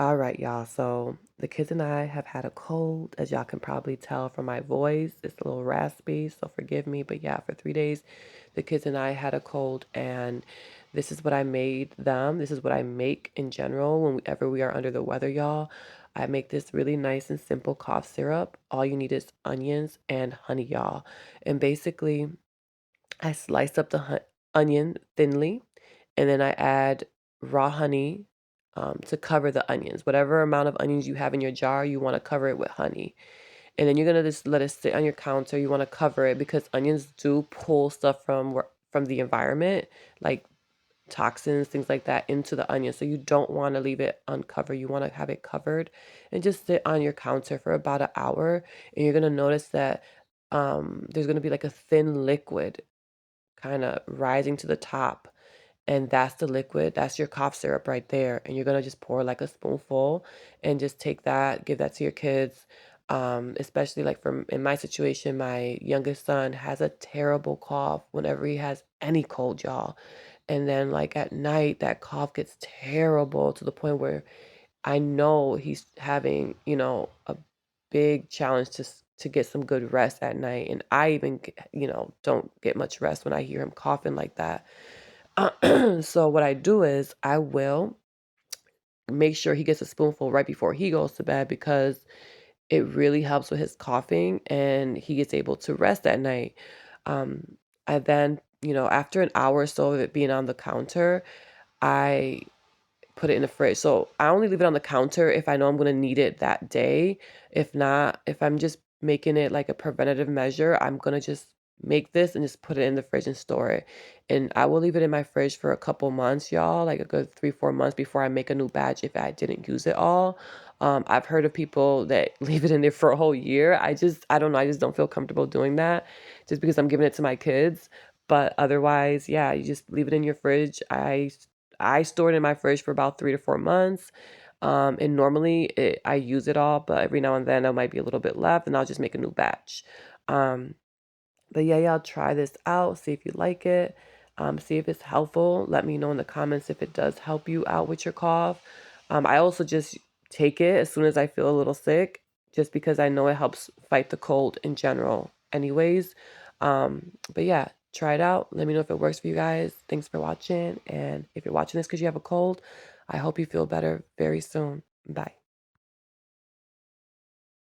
All right, y'all. So the kids and I have had a cold, as y'all can probably tell from my voice. It's a little raspy, so forgive me. But yeah, for 3 days, the kids and I had a cold, and this is what I made them. This is what I make in general whenever we are under the weather, y'all. I make this really nice and simple cough syrup. All you need is onions and honey, y'all. And basically, I slice up the onion thinly, and then I add raw honey to cover the onions. Whatever amount of onions you have in your jar, you want to cover it with honey. And then you're gonna just let it sit on your counter. You want to cover it because onions do pull stuff from the environment, like toxins, things like that, into the onion. So you don't want to leave it uncovered. You want to have it covered and just sit on your counter for about an hour. And you're gonna notice that there's gonna be like a thin liquid kind of rising to the top. And that's the liquid. That's your cough syrup right there. And you're gonna just pour like a spoonful and just take that, give that to your kids. Especially like from in my situation, my youngest son has a terrible cough whenever he has any cold, y'all. And then like at night, that cough gets terrible to the point where I know he's having, a big challenge to get some good rest at night. And I even, don't get much rest when I hear him coughing like that. So what I do is I will make sure he gets a spoonful right before he goes to bed because it really helps with his coughing and he gets able to rest at night. Um, I then, after an hour or so of it being on the counter, I put it in the fridge. So I only leave it on the counter if I know I'm gonna need it that day. If not, if I'm just making it like a preventative measure, I'm gonna just make this and just put it in the fridge and store it. And I will leave it in my fridge for a couple months, y'all, like a good 3, 4 months before I make a new batch if I didn't use it all. I've heard of people that leave it in there for a whole year. I don't know. I just don't feel comfortable doing that just because I'm giving it to my kids. But otherwise, yeah, you just leave it in your fridge. I store it in my fridge for about 3 to 4 months. And normally I use it all, but every now and then there might be a little bit left and I'll just make a new batch. Um, but yeah, y'all try this out, see if you like it, see if it's helpful. Let me know in the comments if it does help you out with your cough. I also just take it as soon as I feel a little sick, just because I know it helps fight the cold in general, anyways. But yeah, try it out. Let me know if it works for you guys. Thanks for watching. And if you're watching this because you have a cold, I hope you feel better very soon. Bye.